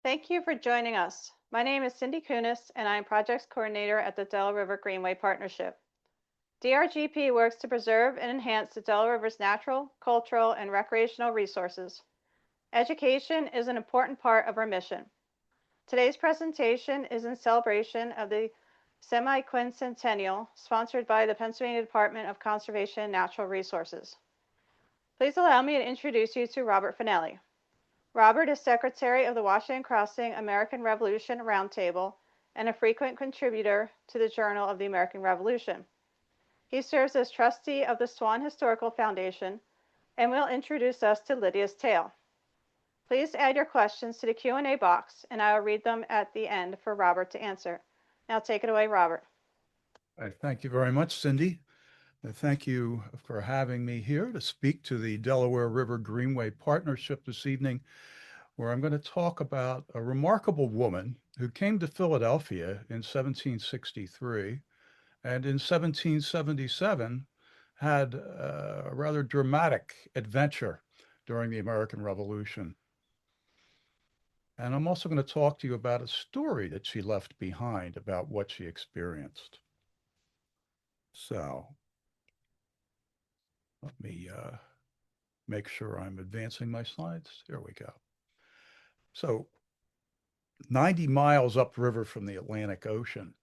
Thank you for joining us. My name is Cindy Kunis, and I am Projects Coordinator at the Delaware River Greenway Partnership. DRGP works to preserve and enhance the Delaware River's natural, cultural, and recreational resources. Education is an important part of our mission. Today's presentation is in celebration of the semi-quincentennial sponsored by the Pennsylvania Department of Conservation and Natural Resources. Please allow me to introduce you to Robert Fanelli. Robert is Secretary of the Washington Crossing American Revolution Roundtable and a frequent contributor to the Journal of the American Revolution. He serves as trustee of the Swan Historical Foundation and will introduce us to Lydia's tale. Please add your questions to the Q&A box, and I will read them at the end for Robert to answer. Now take it away, Robert. Thank you very much, Cindy. Thank you for having me here to speak to the Delaware River Greenway Partnership this evening, where I'm going to talk about a remarkable woman who came to Philadelphia in 1763 and in 1777 had a rather dramatic adventure during the American Revolution. And I'm also going to talk to you about a story that she left behind about what she experienced. So let me make sure I'm advancing my slides. Here we go. So 90 miles upriver from the Atlantic Ocean,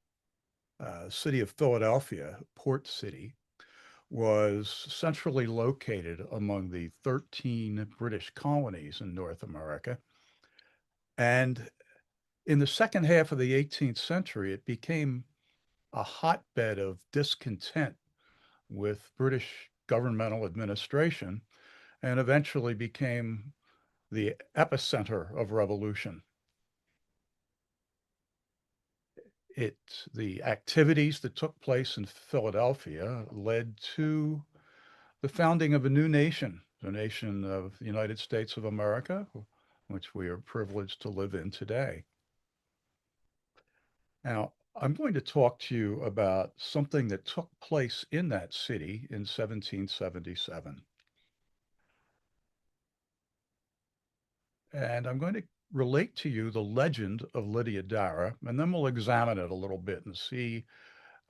city of Philadelphia, port city, was centrally located among the 13 British colonies in North America. And in the second half of the 18th century, it became a hotbed of discontent with British governmental administration and eventually became the epicenter of revolution. The activities that took place in Philadelphia led to the founding of a new nation, the nation of the United States of America, which we are privileged to live in today. Now, I'm going to talk to you about something that took place in that city in 1777. And I'm going to relate to you the legend of Lydia Darragh, and then we'll examine it a little bit and see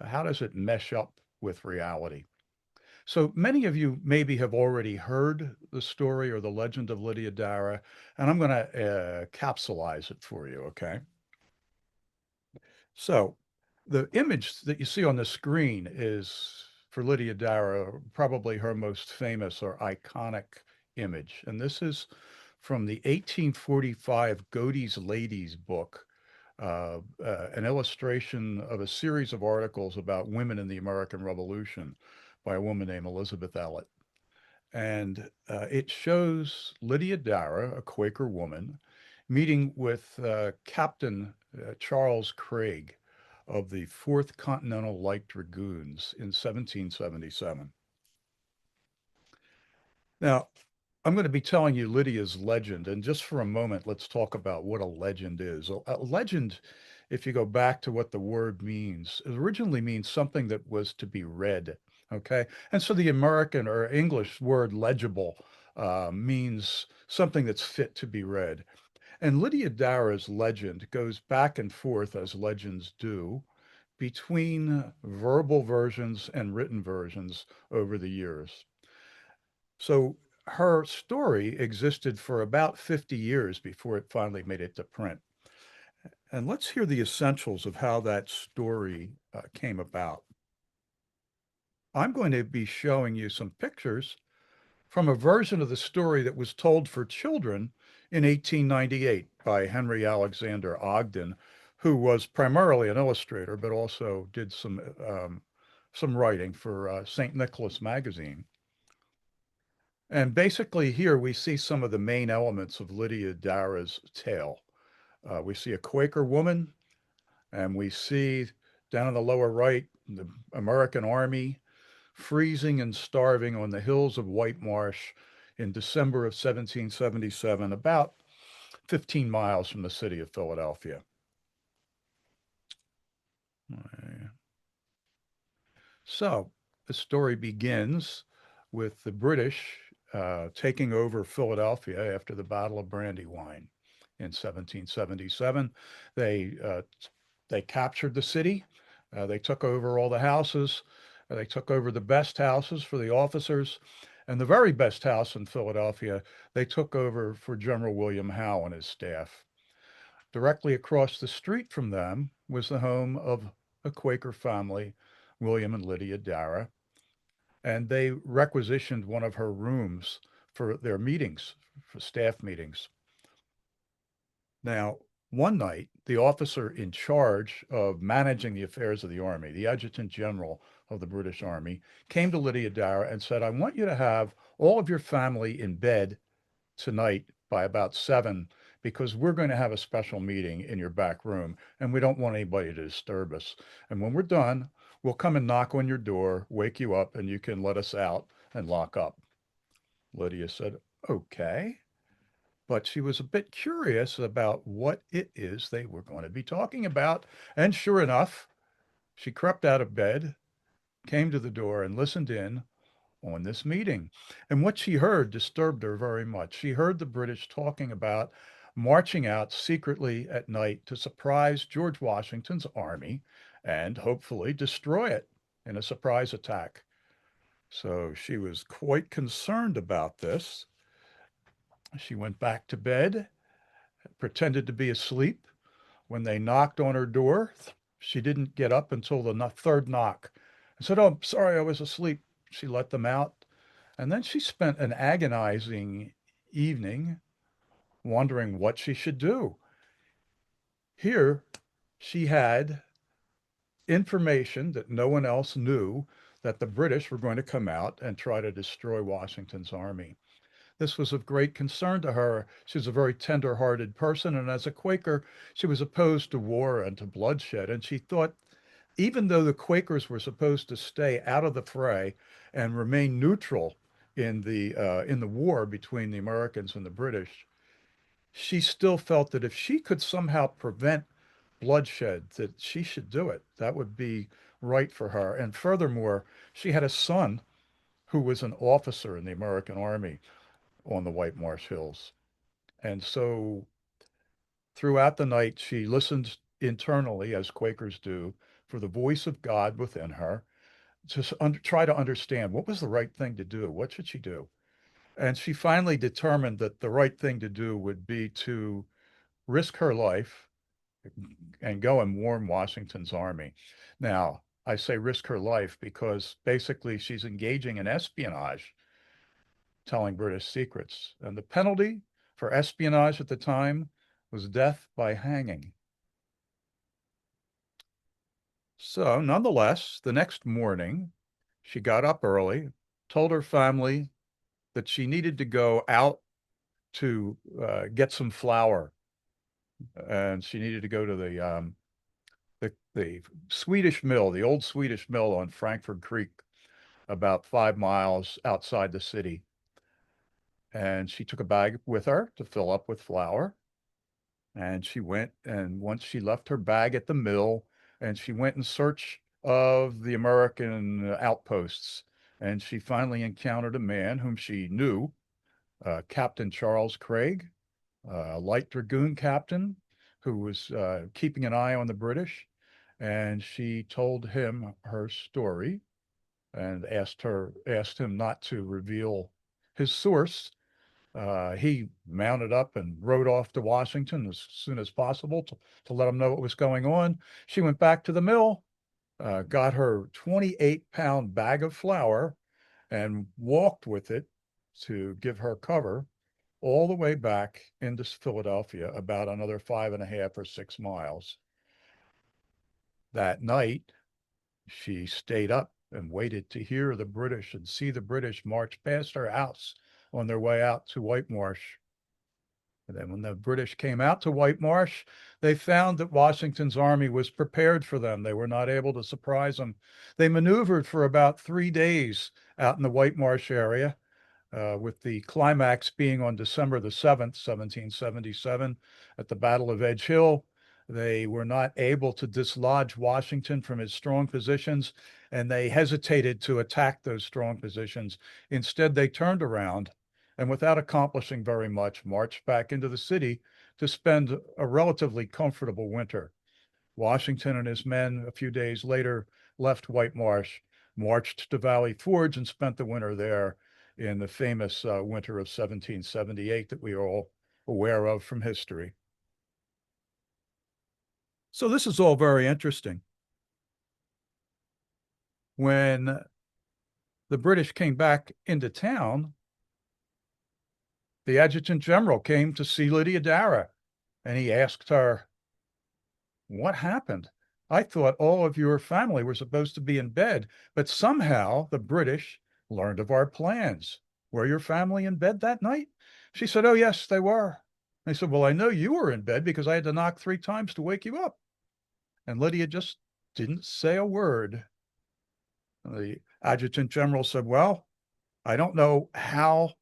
how does it mesh up with reality. So many of you maybe have already heard the story or the legend of Lydia Darragh, and I'm going to capsulize it for you, okay? So the image that you see on the screen is for Lydia Darragh, probably her most famous or iconic image. And this is from the 1845 Godey's Ladies book, an illustration of a series of articles about women in the American Revolution by a woman named Elizabeth Elliot. And it shows Lydia Darragh, a Quaker woman, meeting with Captain Charles Craig of the 4th Continental Light Dragoons in 1777. Now, I'm going to be telling you Lydia's legend, and just for a moment, let's talk about what a legend is. A legend, if you go back to what the word means, it originally means something that was to be read, okay? And so the American or English word legible means something that's fit to be read. And Lydia Darragh's legend goes back and forth, as legends do, between verbal versions and written versions over the years. So her story existed for about 50 years before it finally made it to print. And let's hear the essentials of how that story came about. I'm going to be showing you some pictures from a version of the story that was told for children in 1898 by Henry Alexander Ogden, who was primarily an illustrator, but also did some writing for St. Nicholas Magazine. And basically here we see some of the main elements of Lydia Darragh's tale. We see a Quaker woman, and we see down in the lower right, the American Army freezing and starving on the hills of Whitemarsh in December of 1777, about 15 miles from the city of Philadelphia. So the story begins with the British taking over Philadelphia after the Battle of Brandywine in 1777. They they captured the city. They took over all the houses. They took over the best houses for the officers, and the very best house in Philadelphia they took over for General William Howe and his staff. Directly across the street from them was the home of a Quaker family, William and Lydia Darragh, and they requisitioned one of her rooms for their meetings, for staff meetings. Now, one night, the officer in charge of managing the affairs of the army, the adjutant general of the British Army, came to Lydia Darragh and said, I want you to have all of your family in bed tonight by about 7 because we're going to have a special meeting in your back room and we don't want anybody to disturb us. And when we're done, we'll come and knock on your door, wake you up, and you can let us out and lock up. Lydia said, okay. But she was a bit curious about what it is they were going to be talking about. And sure enough, she crept out of bed, came to the door, and listened in on this meeting. And what she heard disturbed her very much. She heard the British talking about marching out secretly at night to surprise George Washington's army and hopefully destroy it in a surprise attack. So she was quite concerned about this. She went back to bed, pretended to be asleep. When they knocked on her door, she didn't get up until the third knock and said, oh, I'm sorry, I was asleep. She let them out. And then she spent an agonizing evening wondering what she should do. Here, she had information that no one else knew that the British were going to come out and try to destroy Washington's army. This was of great concern to her. She was a very tender-hearted person, and as a Quaker, she was opposed to war and to bloodshed. And she thought, even though the Quakers were supposed to stay out of the fray and remain neutral in the war between the Americans and the British, she still felt that if she could somehow prevent bloodshed, that she should do it. That would be right for her. And furthermore, she had a son who was an officer in the American Army on the Whitemarsh Hills. And so throughout the night, she listened internally, as Quakers do, for the voice of God within her to try to understand what was the right thing to do. What should she do? And she finally determined that the right thing to do would be to risk her life and go and warn Washington's army. Now, I say risk her life because basically she's engaging in espionage, telling British secrets. And the penalty for espionage at the time was death by hanging. So, nonetheless, the next morning, she got up early, told her family that she needed to go out to get some flour, and she needed to go to the Swedish mill, the old Swedish mill on Frankford Creek, about 5 miles outside the city. And she took a bag with her to fill up with flour. And she went, and once she left her bag at the mill, and she went in search of the American outposts. And she finally encountered a man whom she knew, Captain Charles Craig, a light dragoon captain who was keeping an eye on the British. And she told him her story and asked him not to reveal his source. He mounted up and rode off to Washington as soon as possible to let him know what was going on. She went back to the mill, got her 28-pound bag of flour, and walked with it to give her cover all the way back into Philadelphia, about another 5.5 or 6 miles. That night, she stayed up and waited to hear the British and see the British march past her house on their way out to Whitemarsh. And then when the British came out to Whitemarsh, they found that Washington's army was prepared for them. They were not able to surprise them. They maneuvered for about 3 days out in the Whitemarsh area, with the climax being on December the 7th, 1777, at the Battle of Edge Hill. They were not able to dislodge Washington from his strong positions, and they hesitated to attack those strong positions. Instead, they turned around and without accomplishing very much, marched back into the city to spend a relatively comfortable winter. Washington and his men, a few days later, left Whitemarsh, marched to Valley Forge, and spent the winter there in the famous winter of 1778 that we are all aware of from history. So this is all very interesting. When the British came back into town, the adjutant general came to see Lydia Darragh, and he asked her, "What happened? I thought all of your family were supposed to be in bed, but somehow the British learned of our plans. Were your family in bed that night?" She said, "Oh, yes, they were." I said, "Well, I know you were in bed because I had to knock 3 times to wake you up." And Lydia just didn't say a word. The adjutant general said, "Well, I don't know how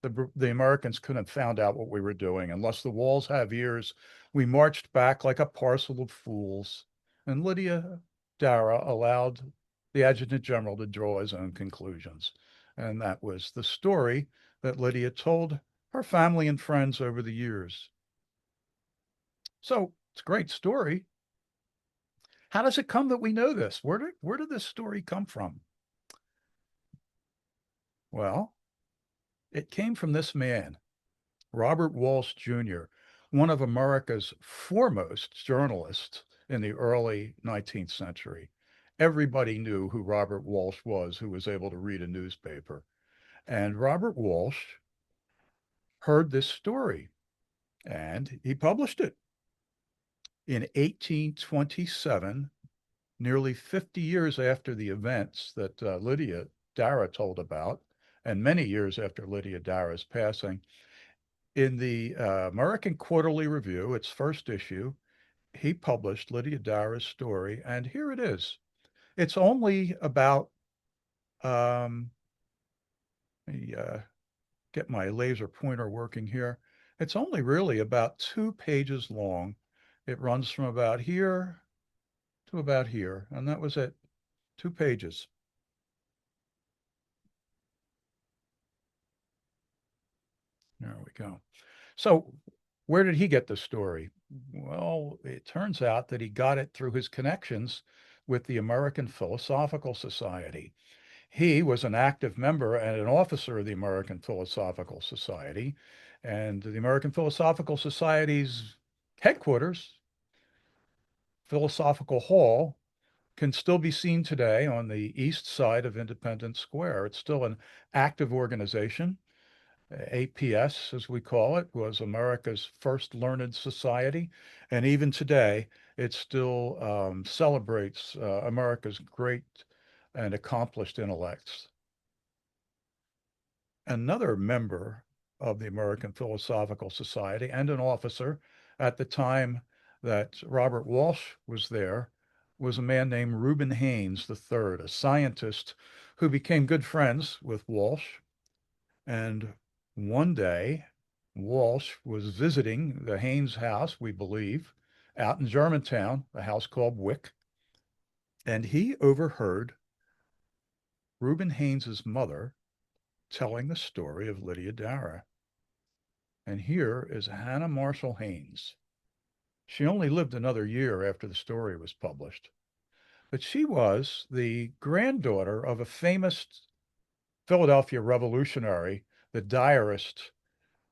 the Americans couldn't have found out what we were doing. Unless the walls have ears, we marched back like a parcel of fools." And Lydia Darragh allowed the adjutant general to draw his own conclusions. And that was the story that Lydia told her family and friends over the years. So it's a great story. How does it come that we know this? Where did this story come from? Well, it came from this man, Robert Walsh Jr., one of America's foremost journalists in the early 19th century. Everybody knew who Robert Walsh was who was able to read a newspaper. And Robert Walsh heard this story and he published it. In 1827, nearly 50 years after the events that Lydia Darragh told about, and many years after Lydia Darragh's passing, in the American Quarterly Review, its first issue, he published Lydia Darragh's story, and here it is. It's only about, let me get my laser pointer working here. It's only really about 2 pages long. It runs from about here to about here, and that was it. 2 pages. There we go. So, where did he get the story? Well, it turns out that he got it through his connections with the American Philosophical Society. He was an active member and an officer of the American Philosophical Society, and the American Philosophical Society's headquarters, Philosophical Hall, can still be seen today on the east side of Independence Square. It's still an active organization. APS, as we call it, was America's first learned society. And even today, it still celebrates America's great and accomplished intellects. Another member of the American Philosophical Society and an officer at the time that Robert Walsh was there was a man named Reuben Haynes III, a scientist who became good friends with Walsh. And one day, Walsh was visiting the Haynes house, we believe, out in Germantown, a house called Wick, and he overheard Reuben Haynes's mother telling the story of Lydia Darragh. And here is Hannah Marshall Haynes. She only lived another year after the story was published, but she was the granddaughter of a famous Philadelphia revolutionary, the diarist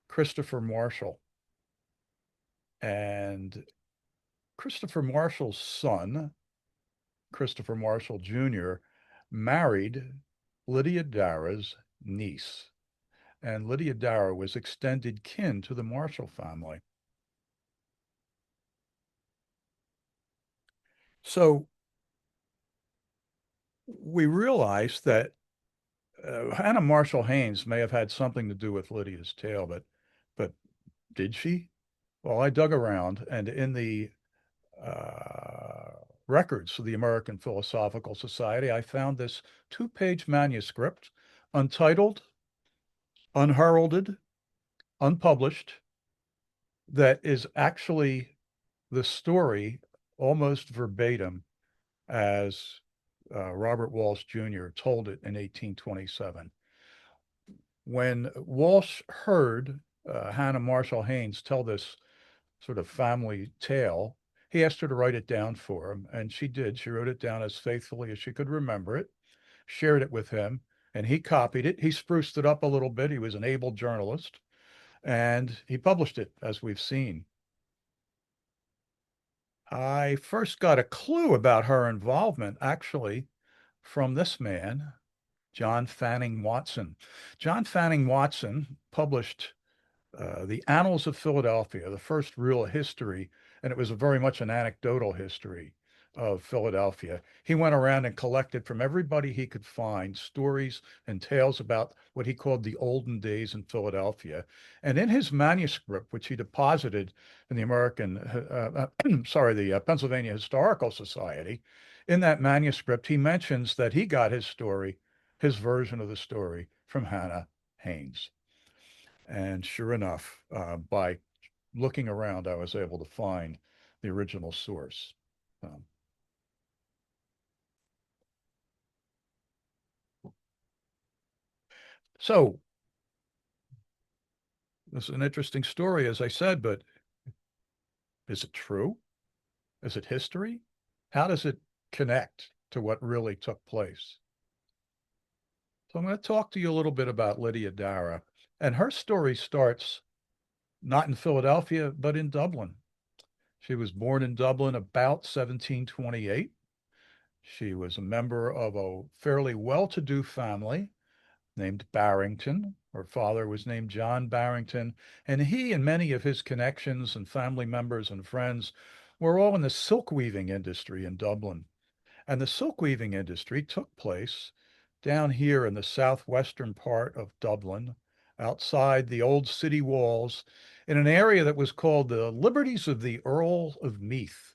Christopher Marshall. And Christopher Marshall's son, Christopher Marshall Jr., married Lydia Darragh's niece. And Lydia Darragh was extended kin to the Marshall family. So we realized that Hannah Marshall Haynes may have had something to do with Lydia's tale, but did she? Well, I dug around, and in the records of the American Philosophical Society, I found this 2 page manuscript, untitled, unheralded, unpublished, that is actually the story almost verbatim as Robert Walsh Jr. told it in 1827. When Walsh heard Hannah Marshall Haynes tell this sort of family tale, he asked her to write it down for him, and she did. She wrote it down as faithfully as she could remember it, shared it with him, and he copied it. He spruced it up a little bit. He was an able journalist, and he published it, as we've seen. I first got a clue about her involvement, actually, from this man, John Fanning Watson. John Fanning Watson published the Annals of Philadelphia, the first real history, and it was very much an anecdotal history of Philadelphia. He went around and collected from everybody he could find stories and tales about what he called the olden days in Philadelphia. And in his manuscript, which he deposited in the Pennsylvania Historical Society, in that manuscript, he mentions that he got his story, his version of the story, from Hannah Haynes. And sure enough, by looking around, I was able to find the original source. Um, so this is an interesting story, as I said, but is it true? Is it history? How does it connect to what really took place? So I'm going to talk to you a little bit about Lydia Darragh. And her story starts not in Philadelphia, but in Dublin. She was born in Dublin about 1728. She was a member of a fairly well-to-do family named Barrington. Her father was named John Barrington, and he and many of his connections and family members and friends were all in the silk weaving industry in Dublin. And the silk weaving industry took place down here in the southwestern part of Dublin, outside the old city walls, in an area that was called the Liberties of the Earl of Meath.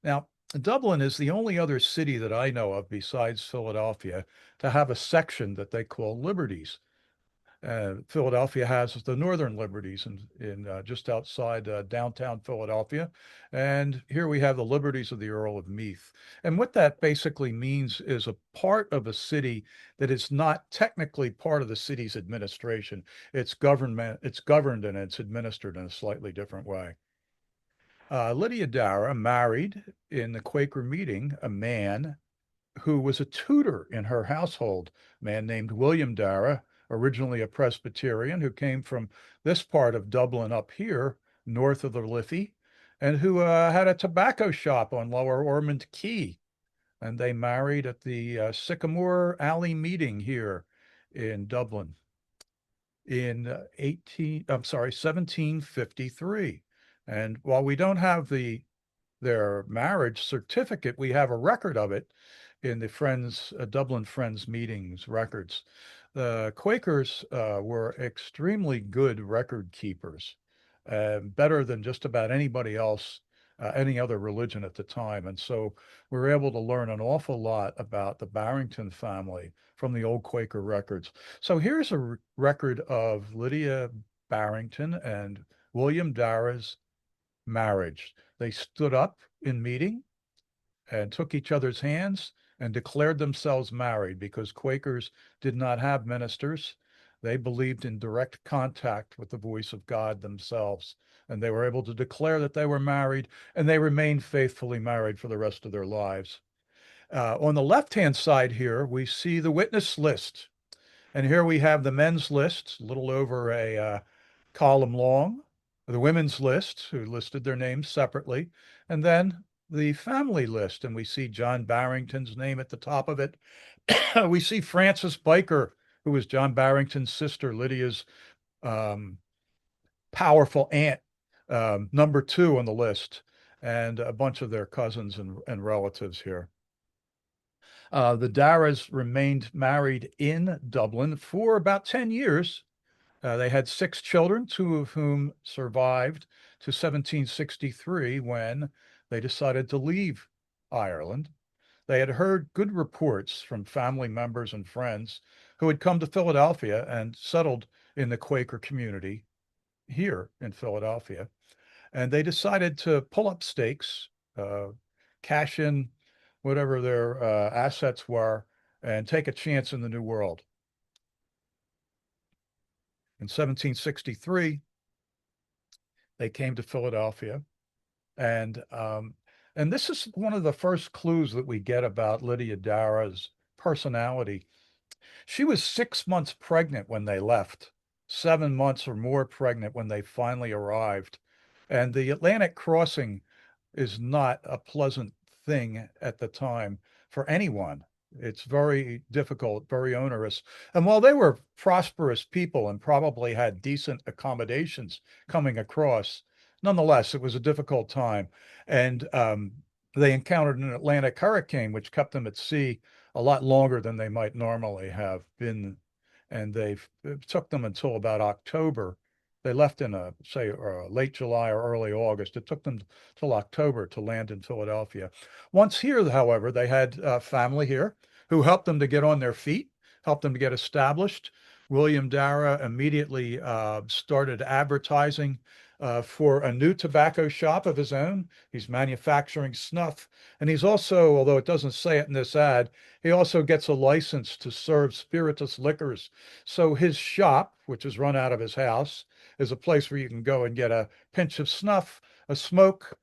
Now, Dublin is the only other city that I know of besides Philadelphia to have a section that they call Liberties. Philadelphia has the Northern Liberties in just outside downtown Philadelphia, and here we have the Liberties of the Earl of Meath. And what that basically means is a part of a city that is not technically part of the city's administration. It's governed and it's administered in a slightly different way. Lydia Darragh married in the Quaker meeting a man who was a tutor in her household, a man named William Darragh, originally a Presbyterian who came from this part of Dublin up here, north of the Liffey, and who had a tobacco shop on Lower Ormond Quay. And they married at the Sycamore Alley meeting here in Dublin in 1753. And while we don't have their marriage certificate, we have a record of it in the Dublin Friends meetings records. The Quakers were extremely good record keepers, better than just about anybody else, any other religion at the time. And so we were able to learn an awful lot about the Barrington family from the old Quaker records. So here's a record of Lydia Barrington and William Darragh's marriage. They stood up in meeting and took each other's hands and declared themselves married because Quakers did not have ministers. They believed in direct contact with the voice of God themselves. And they were able to declare that they were married, and they remained faithfully married for the rest of their lives. On the left-hand side here, we see the witness list. And here we have the men's list, a little over a column long, the women's list, who listed their names separately, and then the family list. And we see John Barrington's name at the top of it. We see Frances Biker, who was John Barrington's sister, Lydia's um, powerful aunt, number two on the list, and a bunch of their cousins and relatives here. The Darraghs remained married in Dublin for about 10 years. They had six children, two of whom survived to 1763 when they decided to leave Ireland. They had heard good reports from family members and friends who had come to Philadelphia and settled in the Quaker community here in Philadelphia. And they decided to pull up stakes, uh, cash in whatever their assets were, and take a chance in the New World. In 1763, they came to Philadelphia, and and this is one of the first clues that we get about Lydia Darragh's personality. She was 6 months pregnant when they left, 7 months or more pregnant when they finally arrived. And the Atlantic crossing is not a pleasant thing at the time for anyone. It's very difficult, very onerous. And while they were prosperous people and probably had decent accommodations coming across, nonetheless, it was a difficult time. And they encountered an Atlantic hurricane, which kept them at sea a lot longer than they might normally have been. And it took them until about October. They left in say late July or early August. It took them till October to land in Philadelphia. Once here, however, they had family here who helped them to get on their feet, helped them to get established. William Darragh immediately started advertising for a new tobacco shop of his own. He's manufacturing snuff. And he's also, although it doesn't say it in this ad, he also gets a license to serve spirituous liquors. So his shop, which is run out of his house, is a place where you can go and get a pinch of snuff, a smoke,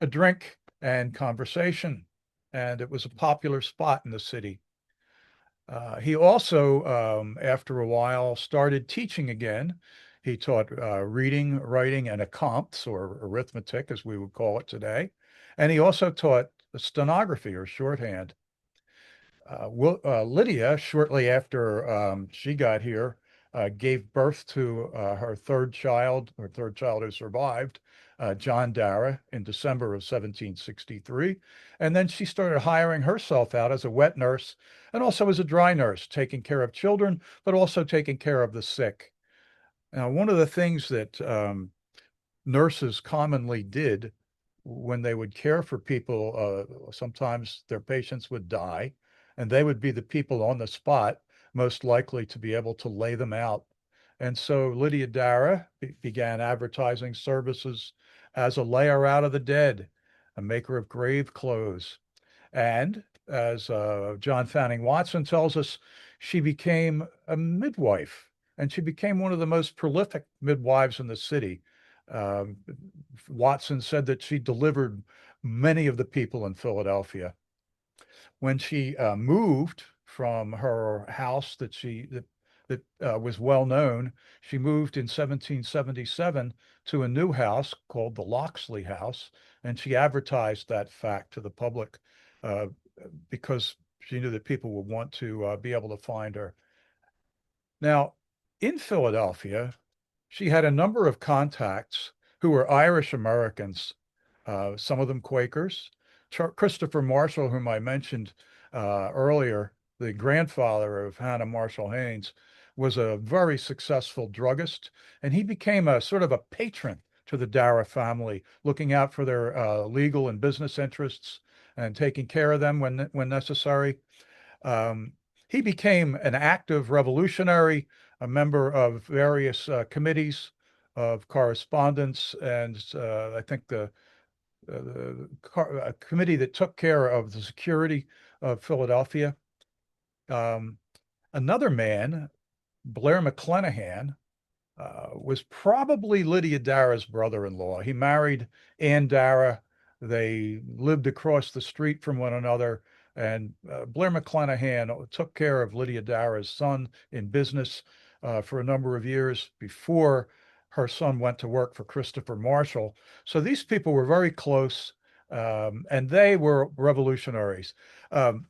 a drink, and conversation. And it was a popular spot in the city. He also, after a while, started teaching again. He taught reading, writing, and accompts, or arithmetic, as we would call it today. And he also taught stenography or shorthand. Lydia, shortly after she got here, gave birth to her third child who survived, John Darragh, in December of 1763. And then she started hiring herself out as a wet nurse and also as a dry nurse, taking care of children, but also taking care of the sick. Now, one of the things that nurses commonly did when they would care for people, sometimes their patients would die, and they would be the people on the spot most likely to be able to lay them out. And so Lydia Darragh began advertising services as a layer out of the dead, a maker of grave clothes. And as John Fanning Watson tells us, she became a midwife, and she became one of the most prolific midwives in the city. Um, Watson said that she delivered many of the people in Philadelphia. When she moved from her house that was well known, she moved in 1777 to a new house called the Locksley House, and she advertised that fact to the public uh, because she knew that people would want to be able to find her. Now, in Philadelphia, she had a number of contacts who were Irish Americans, some of them Quakers. Christopher Marshall, whom I mentioned earlier, the grandfather of Hannah Marshall Haynes, was a very successful druggist, and he became a sort of a patron to the Darragh family, looking out for their legal and business interests and taking care of them when necessary. Um, he became an active revolutionary, a member of various committees of correspondence, and I think the committee that took care of the security of Philadelphia. Um, Another man, Blair McClenaghan, was probably Lydia Darragh's brother-in-law. He married Anne Darragh. They lived across the street from one another. And Blair McClenaghan took care of Lydia Darragh's son in business for a number of years before her son went to work for Christopher Marshall. So these people were very close, and they were revolutionaries. Um,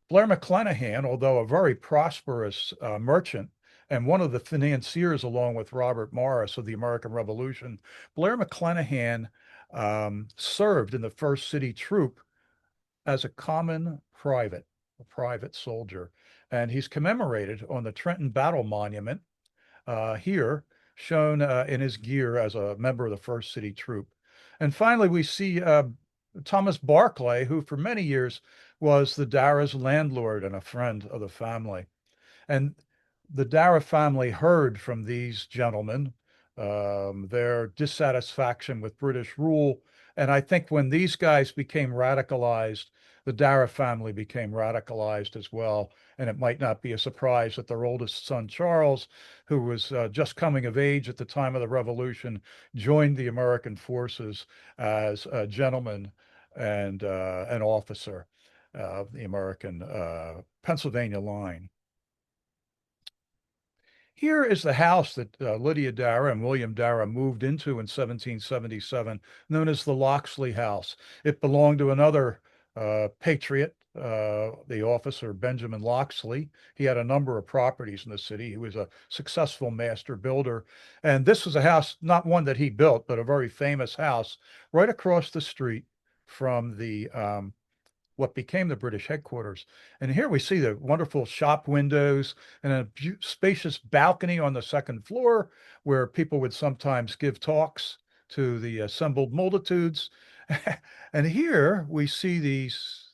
Blair McClenaghan, although a very prosperous merchant and one of the financiers, along with Robert Morris of the American Revolution, Blair McClenaghan served in the First City Troop as a common private, a private soldier. And he's commemorated on the Trenton Battle Monument here, shown in his gear as a member of the First City Troop. And finally, we see Thomas Barclay, who for many years was the Darragh's landlord and a friend of the family. And the Darragh family heard from these gentlemen their dissatisfaction with British rule. And I think when these guys became radicalized, the Darragh family became radicalized as well. And it might not be a surprise that their oldest son, Charles, who was just coming of age at the time of the Revolution, joined the American forces as a gentleman and an officer of the American Pennsylvania line. Here is the house that Lydia Darragh and William Darragh moved into in 1777, known as the Locksley House. It belonged to another patriot, the officer Benjamin Locksley. He had a number of properties in the city. He was a successful master builder. And this was a house, not one that he built, but a very famous house right across the street from the what became the British headquarters. And here we see the wonderful shop windows and a spacious balcony on the second floor where people would sometimes give talks to the assembled multitudes. And here we see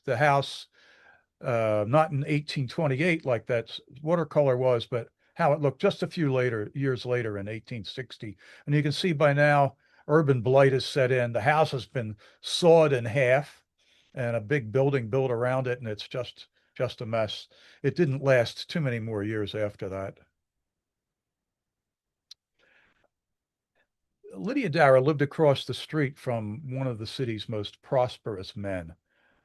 the house, not in 1828 like that watercolor was, but how it looked just a few years later in 1860. And you can see by now urban blight has set in. The house has been sawed in half and a big building built around it, and it's just a mess. It didn't last too many more years after that. Lydia Darragh lived across the street from one of the city's most prosperous men,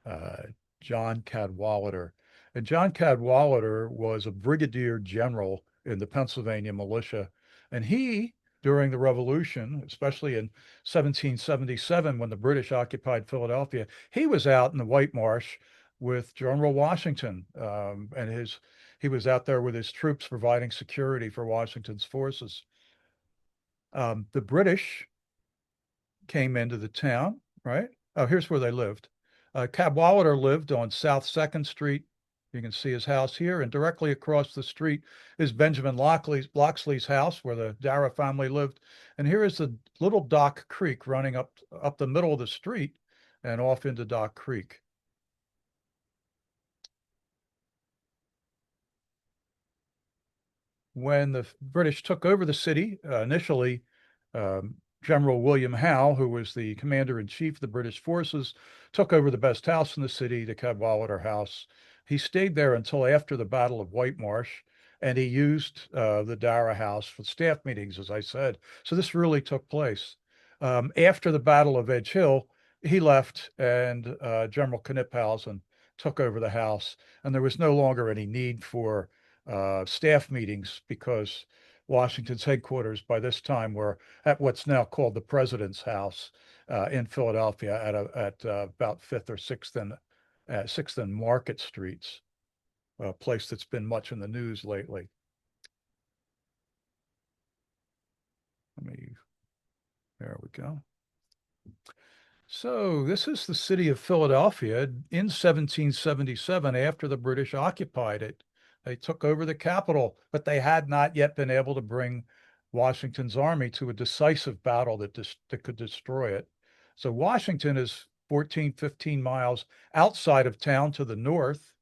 uh, John Cadwallader. And John Cadwallader was a brigadier general in the Pennsylvania militia. And he, during the Revolution, especially in 1777, when the British occupied Philadelphia, he was out in the Whitemarsh with General Washington. He was out there with his troops providing security for Washington's forces. The British came into the town, right? Oh, here's where they lived. Cadwallader lived on South 2nd Street. You can see his house here, and directly across the street is Benjamin Locksley's house, where the Darragh family lived. And here is the little Dock Creek running up the middle of the street and off into Dock Creek. When the British took over the city, initially, um, General William Howe, who was the commander in chief of the British forces, took over the best house in the city, the Cadwallader House. He stayed there until after the Battle of Whitemarsh, and he used the Darragh House for staff meetings, as I said. So this really took place. After the Battle of Edge Hill, he left, and General Kniphausen took over the house, and there was no longer any need for staff meetings because Washington's headquarters by this time were at what's now called the President's House in Philadelphia at about Sixth and Market Streets, a place that's been much in the news lately. There we go. So this is the city of Philadelphia in 1777 after the British occupied it. They took over the capital, but they had not yet been able to bring Washington's army to a decisive battle that could destroy it. So Washington is 14, 15 miles outside of town to the north,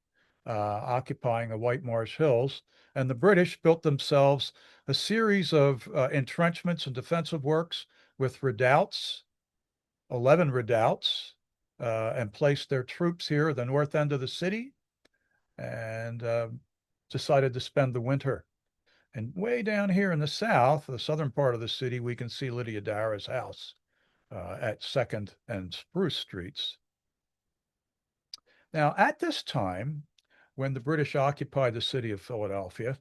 occupying the Whitemarsh Hills. And the British built themselves a series of entrenchments and defensive works with redoubts, 11 redoubts, and placed their troops here at the north end of the city and decided to spend the winter. And way down here in the south, the southern part of the city, we can see Lydia Darragh's house at 2nd and Spruce Streets. Now, at this time, when the British occupied the city of Philadelphia,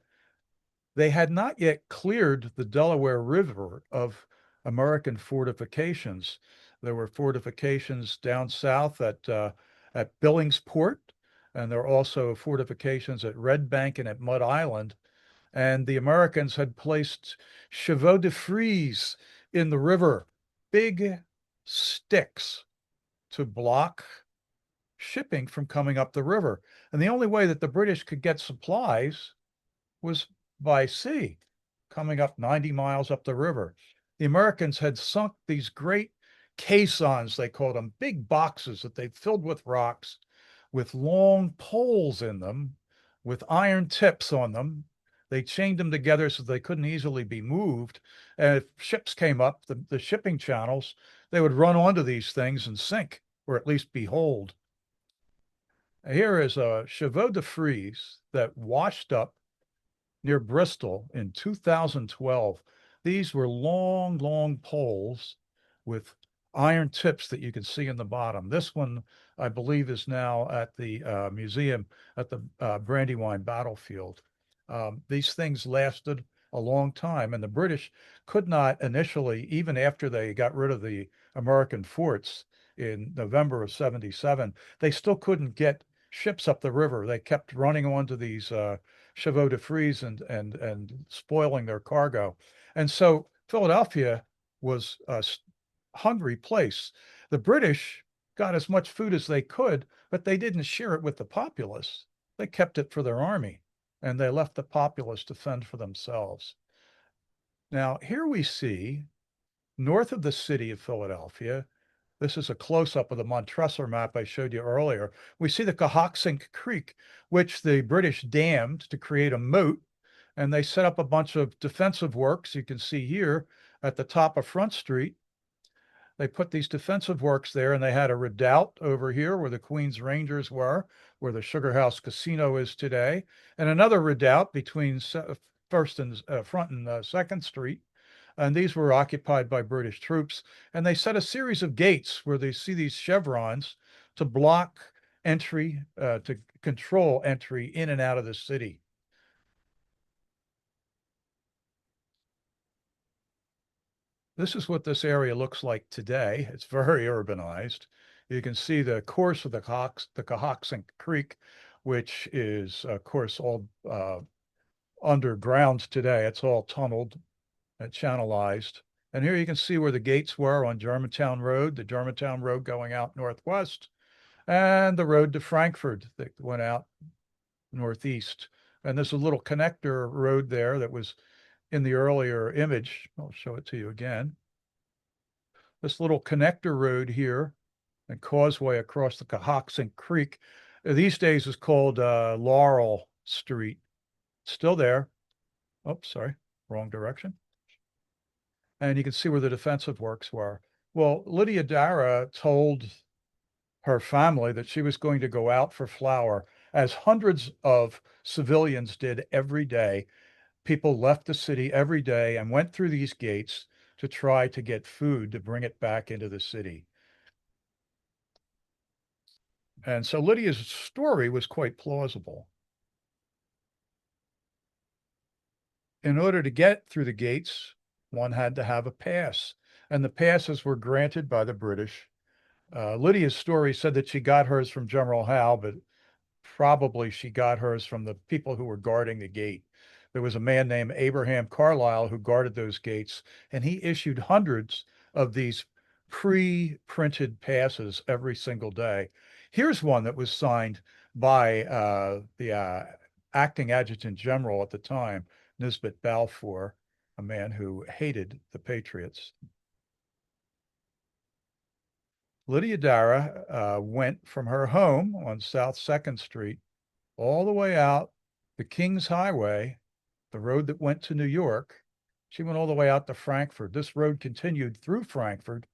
they had not yet cleared the Delaware River of American fortifications. There were fortifications down south at Billingsport, and there are also fortifications at Red Bank and at Mud Island. And the Americans had placed chevaux de frise in the river, big sticks to block shipping from coming up the river. And the only way that the British could get supplies was by sea, coming up 90 miles up the river. The Americans had sunk these great caissons, they called them, big boxes that they filled with rocks with long poles in them, with iron tips on them, They chained them together so they couldn't easily be moved. And if ships came up, the shipping channels, they would run onto these things and sink, or at least be holed. Here is a chevaux de frise that washed up near Bristol in 2012. These were long, long poles with iron tips that you can see in the bottom. This one, I believe, is now at the museum at the Brandywine battlefield. These things lasted a long time, and the British could not initially, even after they got rid of the American forts in November of 77, they still couldn't get ships up the river. They kept running onto these chevaux de frise and spoiling their cargo. And so Philadelphia was a hungry place. The British got as much food as they could, but they didn't share it with the populace. They kept it for their army, and they left the populace to fend for themselves. Now, here we see north of the city of Philadelphia, this is a close-up of the Montresor map I showed you earlier. We see the Cohoxink Creek, which the British dammed to create a moat, and they set up a bunch of defensive works. You can see here at the top of Front Street, they put these defensive works there, and they had a redoubt over here where the Queen's Rangers were, where the Sugar House Casino is today, and another redoubt between First and Front and Second Street, and these were occupied by British troops. And they set a series of gates where they see these chevrons to block entry, to control entry in and out of the city. This is what this area looks like today. It's very urbanized. You can see the course of the Cohoxink Creek, which is, of course, all underground today. It's all tunneled channelized. And here you can see where the gates were on Germantown Road, the Germantown Road going out northwest, and the road to Frankfurt that went out northeast. And there's a little connector road there that was in the earlier image. I'll show it to you again. This little connector road here and causeway across the Cohoxink Creek, these days is called Laurel Street. Still there. Oh, sorry, wrong direction. And you can see where the defensive works were. Well, Lydia Darragh told her family that she was going to go out for flour, as hundreds of civilians did every day. People left the city every day and went through these gates to try to get food to bring it back into the city. And so Lydia's story was quite plausible. In order to get through the gates, one had to have a pass, and the passes were granted by the British. Lydia's story said that she got hers from General Howe, but probably she got hers from the people who were guarding the gate. There was a man named Abraham Carlyle who guarded those gates, and he issued hundreds of these pre-printed passes every single day. Here's one that was signed by the acting adjutant general at the time, Nisbet Balfour, a man who hated the Patriots. Lydia Darragh went from her home on South 2nd Street all the way out the King's Highway, the road that went to New York. She went all the way out to Frankfurt. This road continued through Frankfurt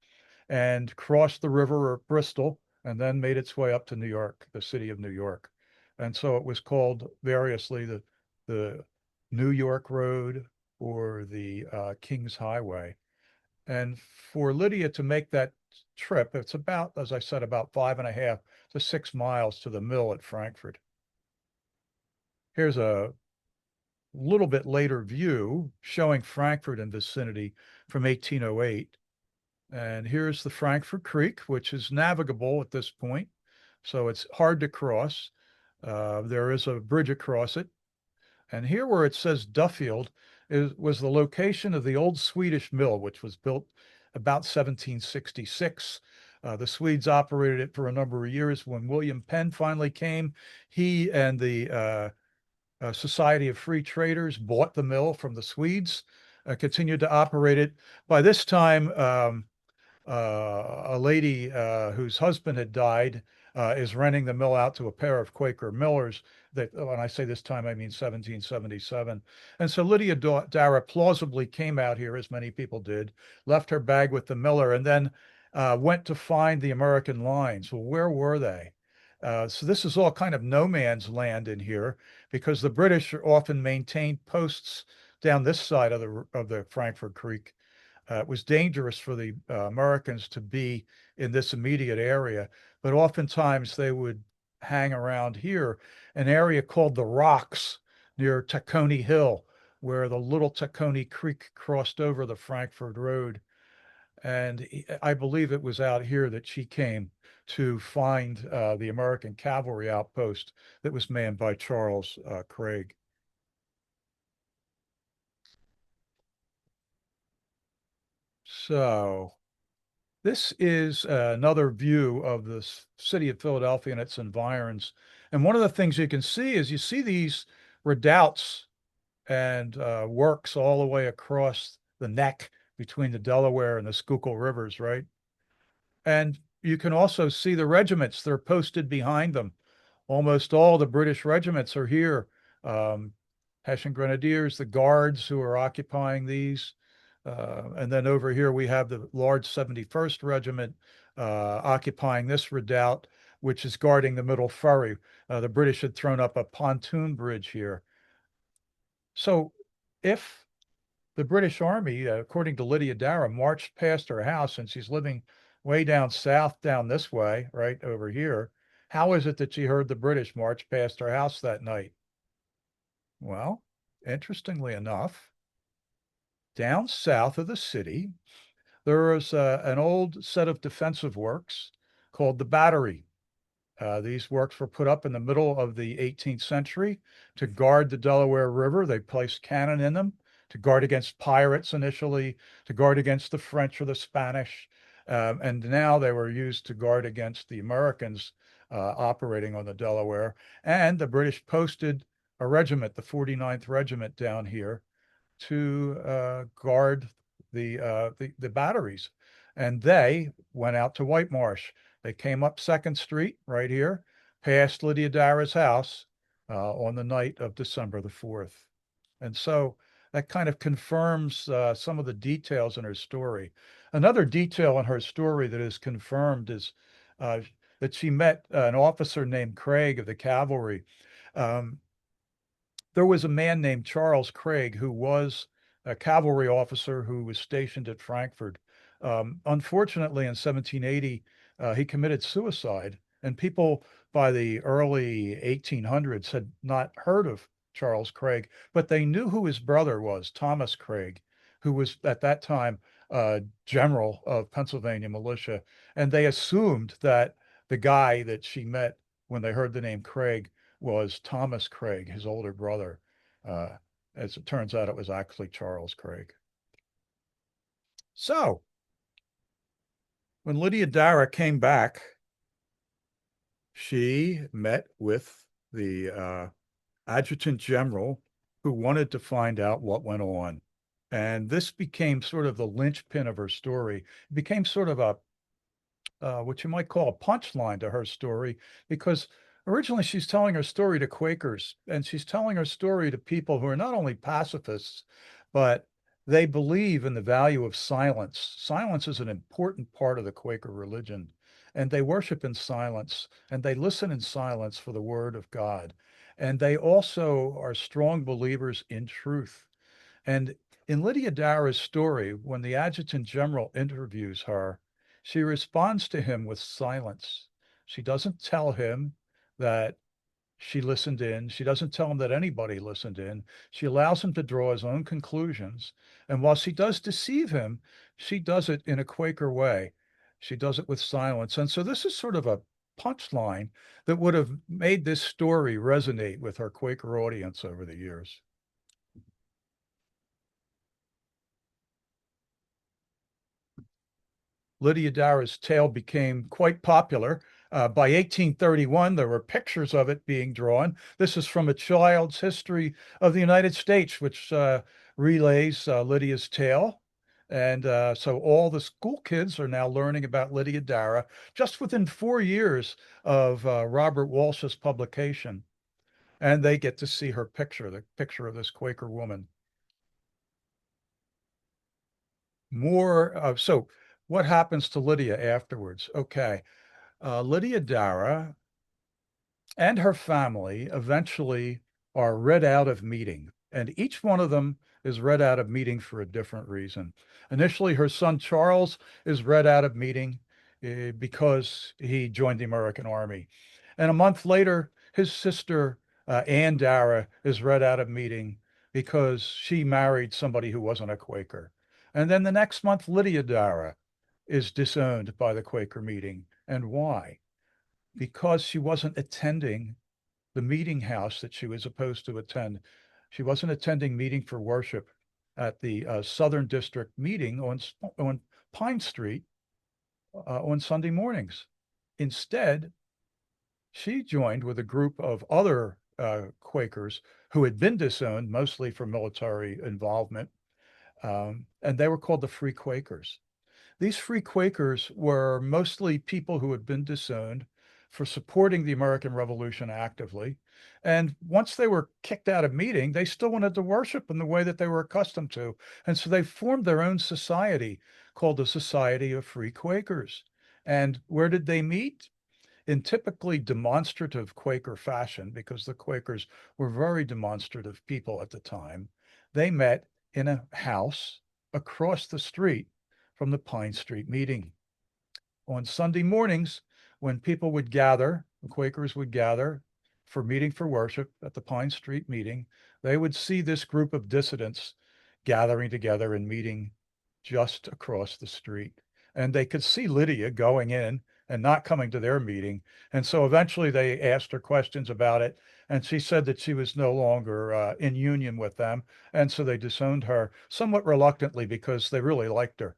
and crossed the river of Bristol and then made its way up to New York, the city of New York. And so it was called variously the New York Road or the King's Highway. And for Lydia to make that trip, it's about, as I said, about 5.5 to 6 miles to the mill at Frankfurt. Here's a little bit later view showing Frankfurt and vicinity from 1808. And here's the Frankfurt Creek, which is navigable at this point. So it's hard to cross. There is a bridge across it. And here where it says Duffield was the location of the old Swedish mill, which was built about 1766. The Swedes operated it for a number of years. When William Penn finally came, he and the Society of Free Traders bought the mill from the Swedes, continued to operate it. By this time, a lady whose husband had died is renting the mill out to a pair of Quaker millers. That, when I say this time, I mean 1777. And so Lydia Darragh plausibly came out here, as many people did, left her bag with the miller, and then went to find the American lines. Well, where were they? So this is all kind of no man's land in here because the British often maintained posts down this side of the Frankfort Creek. It was dangerous for the Americans to be in this immediate area, but oftentimes they would hang around here, an area called the Rocks near Tacony Hill, where the little Tacony Creek crossed over the Frankfort Road. And I believe it was out here that she came to find the American cavalry outpost that was manned by Charles Craig. So this is another view of the city of Philadelphia and its environs. And one of the things you can see is you see these redoubts and works all the way across the neck between the Delaware and the Schuylkill rivers, right? And you can also see the regiments. They're posted behind them. Almost all the British regiments are here. Um, Hessian Grenadiers, the Guards who are occupying these. And then over here we have the large 71st Regiment occupying this redoubt, which is guarding the middle ferry. The British had thrown up a pontoon bridge here. So if the British Army, according to Lydia Darragh, marched past her house, and she's living way down south, down this way, right over here, how is it that she heard the British march past her house that night? Well, interestingly enough, down south of the city, there is an old set of defensive works called the Battery. These works were put up in the middle of the 18th century to guard the Delaware River. They placed cannon in them to guard against pirates initially, to guard against the French or the Spanish. And now they were used to guard against the Americans operating on the Delaware. And the British posted a regiment, the 49th Regiment, down here to guard the batteries. And they went out to Whitemarsh. They came up Second Street right here, past Lydia Darragh's house on the night of December the 4th. And so that kind of confirms some of the details in her story. Another detail in her story that is confirmed is uh, that she met an officer named Craig of the cavalry. Um, there was a man named Charles Craig who was a cavalry officer who was stationed at Frankfort. Unfortunately, in 1780, he committed suicide, and people by the early 1800s had not heard of Charles Craig, but they knew who his brother was, Thomas Craig, who was at that time general of Pennsylvania militia. And they assumed that the guy that she met when they heard the name Craig was Thomas Craig, his older brother. Uh, as it turns out, it was actually Charles Craig. So when Lydia Darragh came back, she met with the adjutant general who wanted to find out what went on. And this became sort of the linchpin of her story. It became sort of a what you might call a punchline to her story, because originally she's telling her story to Quakers, and she's telling her story to people who are not only pacifists, but they believe in the value of silence. Silence is an important part of the Quaker religion, and they worship in silence, and they listen in silence for the word of God. And they also are strong believers in truth. And in Lydia Darragh's story, when the adjutant general interviews her, she responds to him with silence. She doesn't tell him that she listened in. She doesn't tell him that anybody listened in. She allows him to draw his own conclusions. And while she does deceive him, she does it in a Quaker way. She does it with silence. And so this is sort of a punchline that would have made this story resonate with her Quaker audience over the years. Lydia Darragh's tale became quite popular. By 1831, there were pictures of it being drawn. This is from A Child's History of the United States, which relays Lydia's tale. And so all the school kids are now learning about Lydia Darragh just within 4 years of Robert Walsh's publication. And they get to see her picture, the picture of this Quaker woman. So what happens to Lydia afterwards? Okay. Lydia Darragh and her family eventually are read out of meeting, and each one of them is read out of meeting for a different reason. Initially, her son Charles is read out of meeting because he joined the American Army. And a month later, his sister Anne Darragh is read out of meeting because she married somebody who wasn't a Quaker. And then the next month, Lydia Darragh is disowned by the Quaker meeting. And why? Because she wasn't attending the meeting house that she was supposed to attend. She wasn't attending meeting for worship at the Southern District meeting on Pine Street on Sunday mornings. Instead, she joined with a group of other Quakers who had been disowned, mostly for military involvement, and they were called the Free Quakers. These free Quakers were mostly people who had been disowned for supporting the American Revolution actively. And once they were kicked out of meeting, they still wanted to worship in the way that they were accustomed to. And so they formed their own society called the Society of Free Quakers. And where did they meet? In typically demonstrative Quaker fashion, because the Quakers were very demonstrative people at the time. They met in a house across the street from the Pine Street meeting. On Sunday mornings, when people would gather, the Quakers would gather for meeting for worship at the Pine Street meeting, they would see this group of dissidents gathering together and meeting just across the street. And they could see Lydia going in and not coming to their meeting. And so eventually they asked her questions about it. And she said that she was no longer in union with them. And so they disowned her somewhat reluctantly because they really liked her.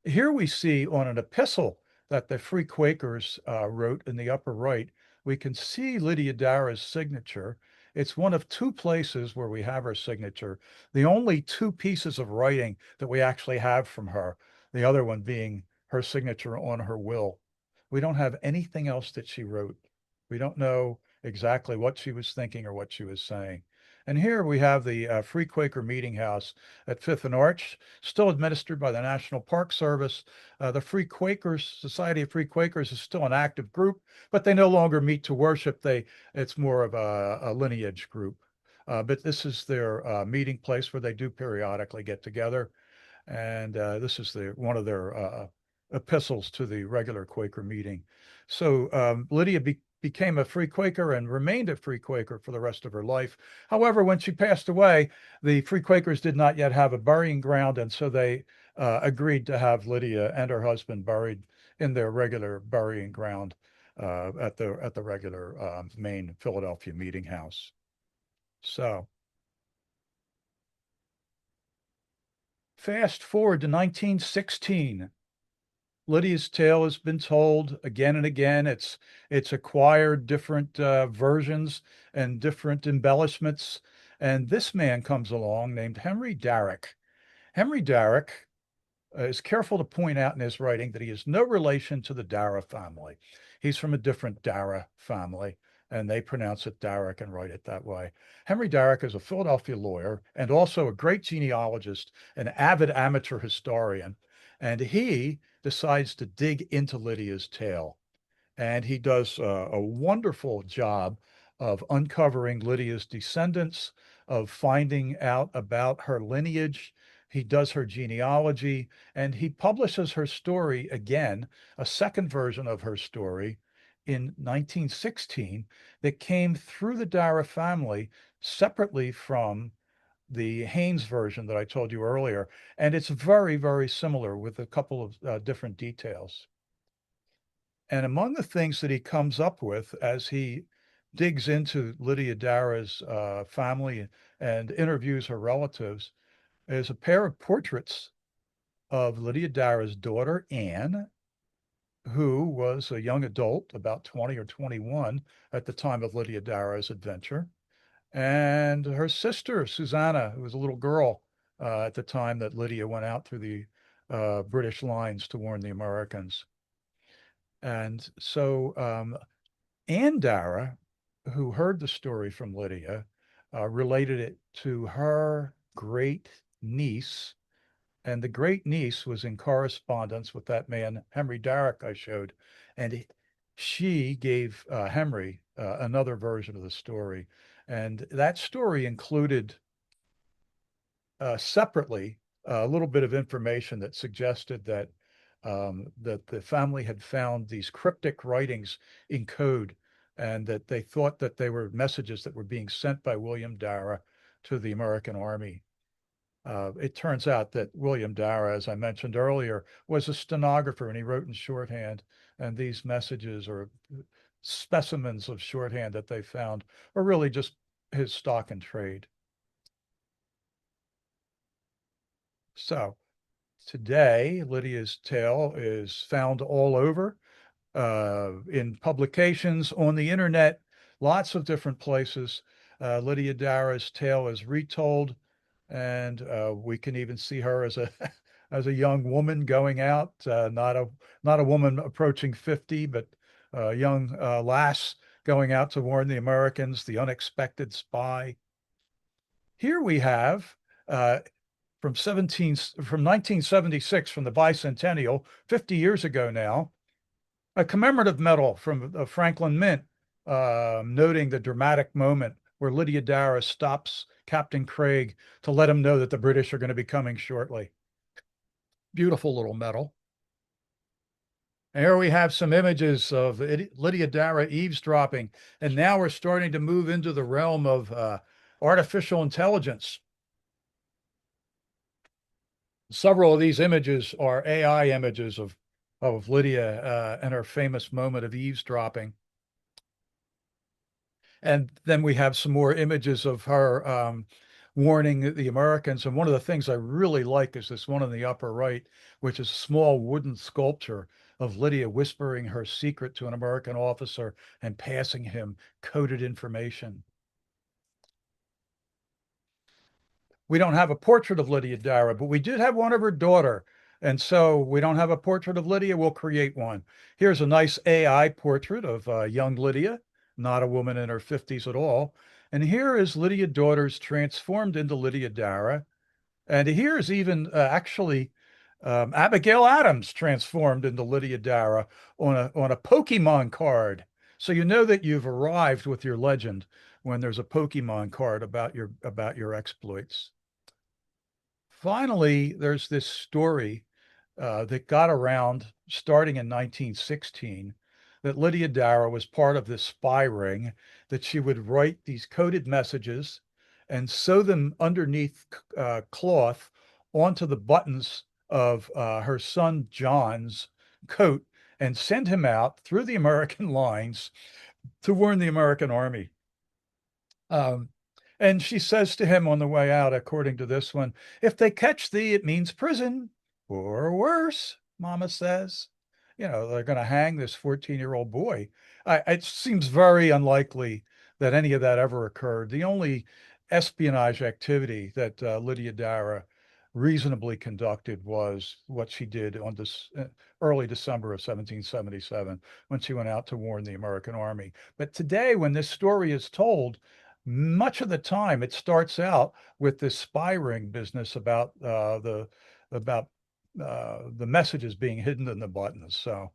Here we see on an epistle that the Free Quakers wrote in the upper right, we can see Lydia Darragh's signature. It's one of two places where we have her signature, the only two pieces of writing that we actually have from her, the other one being her signature on her will. We don't have anything else that she wrote. We don't know exactly what she was thinking or what she was saying. And here we have the Free Quaker Meeting House at Fifth and Arch, still administered by the National Park Service. The Free Quakers, Society of Free Quakers, is still an active group, but they no longer meet to worship. It's more of a lineage group. But this is their meeting place where they do periodically get together. And this is one of their epistles to the regular Quaker meeting. So Lydia became a Free Quaker and remained a Free Quaker for the rest of her life. However, when she passed away, the Free Quakers did not yet have a burying ground, and so they agreed to have Lydia and her husband buried in their regular burying ground at the regular main Philadelphia meeting house. So fast forward to 1916. Lydia's tale has been told again and again. It's acquired different versions and different embellishments. And this man comes along named Henry Darragh. Henry Darragh is careful to point out in his writing that he is no relation to the Darragh family. He's from a different Darragh family, and they pronounce it Darragh and write it that way. Henry Darragh is a Philadelphia lawyer and also a great genealogist, an avid amateur historian, and he decides to dig into Lydia's tale. And he does a wonderful job of uncovering Lydia's descendants, of finding out about her lineage. He does her genealogy, and he publishes her story again, a second version of her story in 1916 that came through the Darragh family separately from the Haynes version that I told you earlier. And it's very, very similar with a couple of different details. And among the things that he comes up with as he digs into Lydia Darragh's family and interviews her relatives is a pair of portraits of Lydia Darragh's daughter, Anne, who was a young adult, about 20 or 21 at the time of Lydia Darragh's adventure, and her sister, Susanna, who was a little girl at the time that Lydia went out through the British lines to warn the Americans. And so Anne Darragh, who heard the story from Lydia, related it to her great niece. And the great niece was in correspondence with that man, Henry Darragh, I showed. And she gave Henry another version of the story. And that story included separately a little bit of information that suggested that the family had found these cryptic writings in code, and that they thought that they were messages that were being sent by William Darragh to the American Army. It turns out that William Darragh, as I mentioned earlier, was a stenographer and he wrote in shorthand. And these messages or specimens of shorthand that they found are really just his stock and trade. So today, Lydia's tale is found all over in publications, on the internet, lots of different places. Lydia Darragh's tale is retold, and we can even see her as a as a young woman going out, not a woman approaching 50, but a young lass going out to warn the Americans, the unexpected spy. Here we have from 1976, from the bicentennial, 50 years ago now, a commemorative medal from the Franklin Mint, noting the dramatic moment where Lydia Darragh stops Captain Craig to let him know that the British are going to be coming shortly. Beautiful little medal. And here we have some images of Lydia Darragh eavesdropping, and now we're starting to move into the realm of artificial intelligence. Several of these images are AI images of Lydia and her famous moment of eavesdropping. And then we have some more images of her warning the Americans. And one of the things I really like is this one in the upper right, which is a small wooden sculpture of Lydia whispering her secret to an American officer and passing him coded information. We don't have a portrait of Lydia Darragh, but we did have one of her daughter. And so we don't have a portrait of Lydia. We'll create one. Here's a nice AI portrait of young Lydia, not a woman in her 50s at all. And here is Lydia Daughters transformed into Lydia Darragh. And here's even actually Abigail Adams transformed into Lydia Darragh on a Pokemon card. So you know that you've arrived with your legend when there's a Pokemon card about your exploits. Finally, there's this story that got around starting in 1916 that Lydia Darragh was part of this spy ring, that she would write these coded messages and sew them underneath cloth onto the buttons of her son John's coat and send him out through the American lines to warn the American army. Um, and she says to him on the way out, according to this one, if they catch thee, it means prison or worse, Mama says. You know, they're going to hang this 14-year-old boy. It seems very unlikely that any of that ever occurred. The only espionage activity that Lydia Darragh reasonably conducted was what she did on this early December of 1777 when she went out to warn the American army. But today, when this story is told, much of the time it starts out with this spy ring business about about the messages being hidden in the buttons. So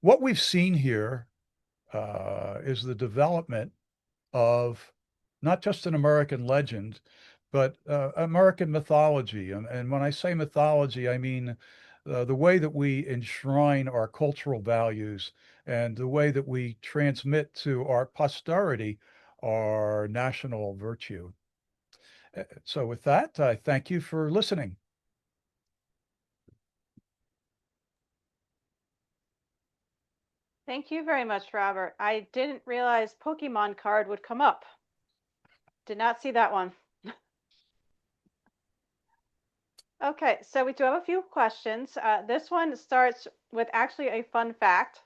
what we've seen here is the development of not just an American legend, but American mythology. And when I say mythology, I mean the way that we enshrine our cultural values and the way that we transmit to our posterity our national virtue. So with that, I thank you for listening. Thank you very much, Robert. I didn't realize Pokemon card would come up. Did not see that one. Okay, so we do have a few questions. This one starts with actually a fun fact.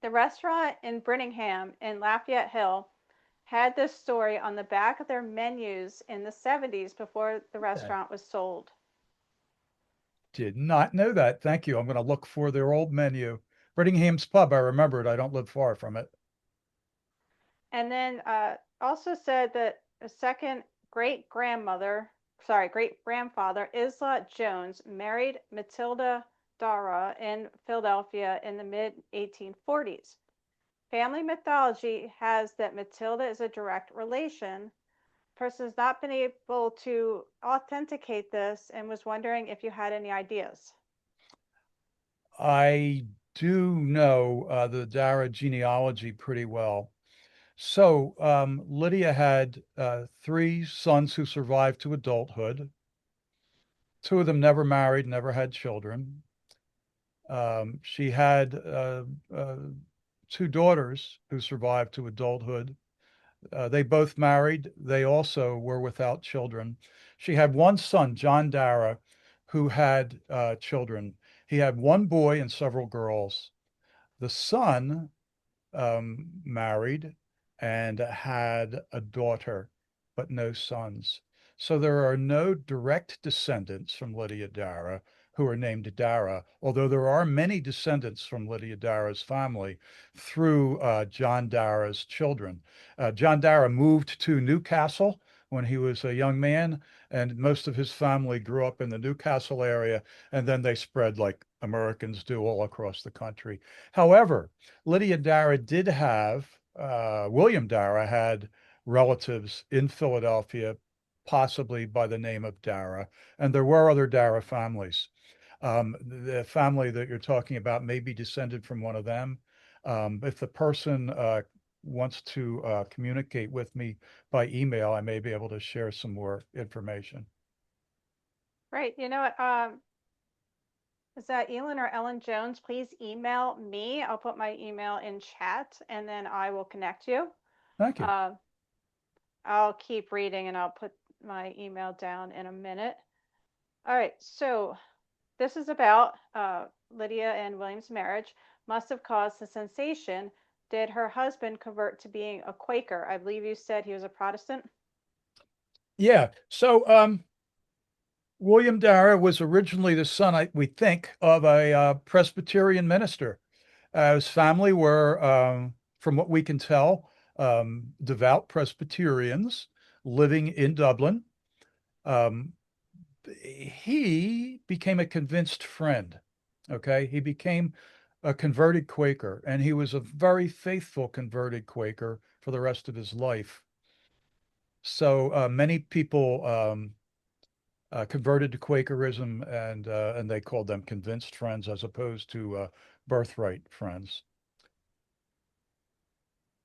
The restaurant in Birmingham in Lafayette Hill had this story on the back of their menus in the 70s before the Okay. restaurant was sold. Did not know that. Thank you. I'm going to look for their old menu. Brittingham's Pub. I remember it. I don't live far from it. And then also said that a second great grandmother, sorry, great grandfather, Isla Jones, married Matilda Darragh in Philadelphia in the mid 1840s. Family mythology has that Matilda is a direct relation. Person has not been able to authenticate this and was wondering if you had any ideas. I do know the Darragh genealogy pretty well. So Lydia had three sons who survived to adulthood. Two of them never married, never had children. She had uh, two daughters who survived to adulthood. They both married. They also were without children. She had one son, John Darragh, who had children. He had one boy and several girls. The son married and had a daughter, but no sons. So there are no direct descendants from Lydia Darragh who are named Darragh, although there are many descendants from Lydia Darragh's family through John Darragh's children. John Darragh moved to Newcastle when he was a young man, and most of his family grew up in the Newcastle area, and then they spread like Americans do all across the country. However, Lydia Darragh did have, William Darragh had relatives in Philadelphia, possibly by the name of Darragh, and there were other Darragh families. The family that you're talking about may be descended from one of them. If the person wants to communicate with me by email, I may be able to share some more information. Right. You know what? Is that Elin or Ellen Jones? Please email me. I'll put my email in chat and then I will connect you. Thank you. Uh, I'll keep reading and I'll put my email down in a minute. All right. So this is about Lydia and William's marriage. Must have caused a sensation. Did her husband convert to being a Quaker? I believe you said he was a Protestant. Yeah. So William Darragh was originally the son, we think, of a Presbyterian minister. His family were, from what we can tell, devout Presbyterians living in Dublin. Um, he became a convinced friend. Okay. He became a converted Quaker, and he was a very faithful converted Quaker for the rest of his life. So many people converted to Quakerism, and they called them convinced friends as opposed to birthright friends.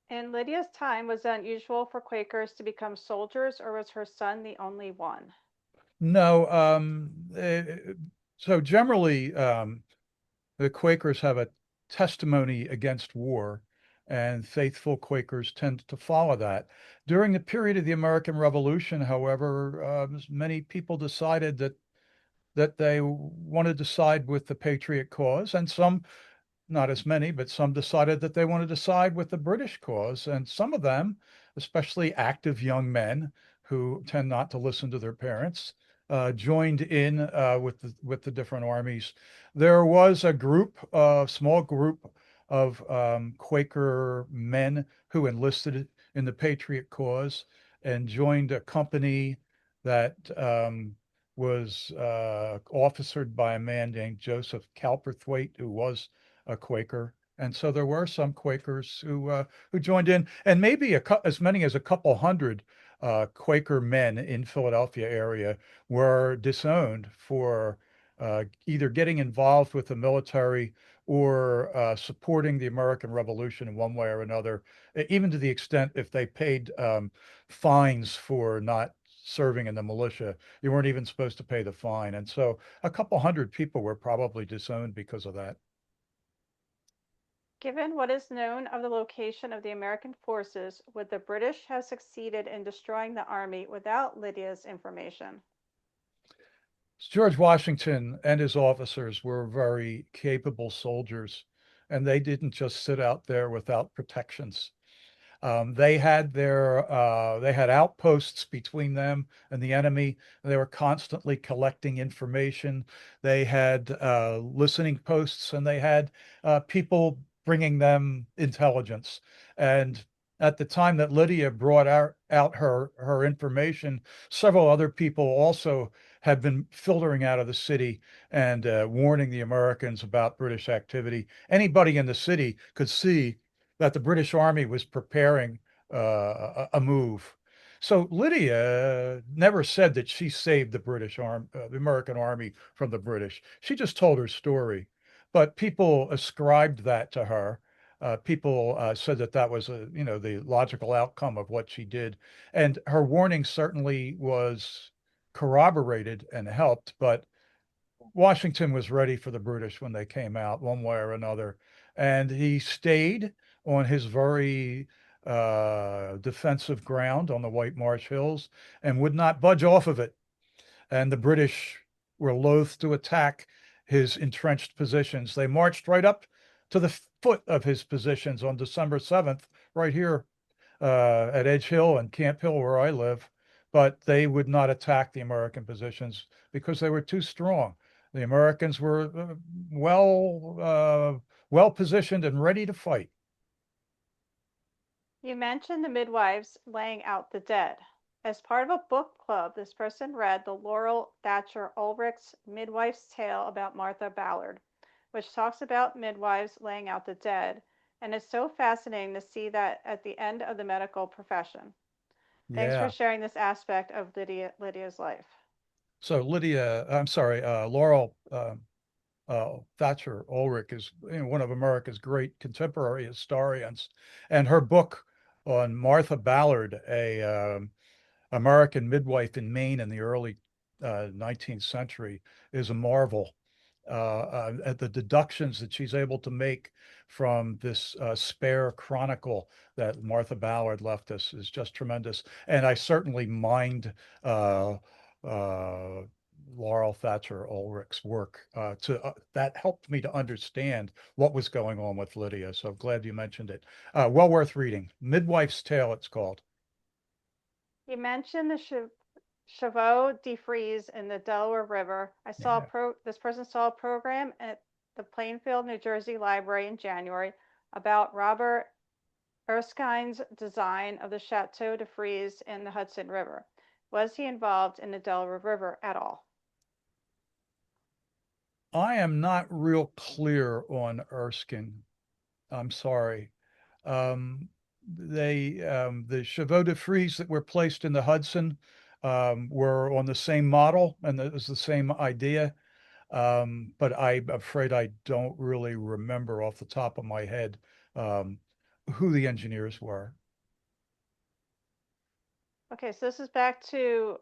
In Lydia's time, was it unusual for Quakers to become soldiers, or was her son the only one? No, so generally, the Quakers have a testimony against war, and faithful Quakers tend to follow that. During the period of the American Revolution, however, many people decided that they wanted to side with the Patriot cause, and some, not as many, but some decided that they wanted to side with the British cause. And some of them, especially active young men who tend not to listen to their parents, joined in with the different armies. There was a small group of Quaker men who enlisted in the Patriot cause and joined a company that was officered by a man named Joseph Calperthwaite, who was a Quaker. And so there were some Quakers who joined in, and maybe as many as a couple hundred Quaker men in Philadelphia area were disowned for either getting involved with the military or supporting the American Revolution in one way or another, even to the extent if they paid fines for not serving in the militia, you weren't even supposed to pay the fine. And so a couple hundred people were probably disowned because of that. Given what is known of the location of the American forces, would the British have succeeded in destroying the army without Lydia's information? George Washington and his officers were very capable soldiers, and they didn't just sit out there without protections. They had outposts between them and the enemy. They were constantly collecting information. They had listening posts, and they had people bringing them intelligence. And at the time that Lydia brought out her information, several other people also had been filtering out of the city and warning the Americans about British activity. Anybody in the city could see that the British Army was preparing a move. So Lydia never said that she saved the British Army, the American Army from the British. She just told her story, but people ascribed that to her. People said that that was the logical outcome of what she did, and her warning certainly was corroborated and helped. But Washington was ready for the British when they came out, one way or another, and he stayed on his very defensive ground on the Whitemarsh Hills and would not budge off of it. And the British were loath to attack his entrenched positions. They marched right up to the foot of his positions on December 7th, right here at Edge Hill and Camp Hill, where I live, but they would not attack the American positions because they were too strong. The Americans were well positioned and ready to fight. You mentioned the midwives laying out the dead. As part of a book club, this person read the Laurel Thatcher Ulrich's Midwife's Tale about Martha Ballard, which talks about midwives laying out the dead, and it's so fascinating to see that at the end of the medical profession. Thanks for Yeah. sharing this aspect of Lydia's life. So I'm sorry, Laurel Thatcher Ulrich is one of America's great contemporary historians, and her book on Martha Ballard, a American midwife in Maine in the early 19th century, is a marvel. At the deductions that she's able to make from this spare chronicle that Martha Ballard left us is just tremendous. And I certainly mind uh, uh, Laurel Thatcher Ulrich's work to that helped me to understand what was going on with Lydia. So I'm glad you mentioned it. Well worth reading. Midwife's Tale, it's called. You mentioned the Chevaux de Frise in the Delaware River. Yeah. This person saw a program at the Plainfield, New Jersey Library in January about Robert Erskine's design of the Chateau de Frise in the Hudson River. Was he involved in the Delaware River at all? I am not real clear on Erskine. I'm sorry. Um, the chevaux de frise that were placed in the Hudson were on the same model, and it was the same idea. But I'm afraid I don't really remember off the top of my head um, who the engineers were. Okay, so this is back to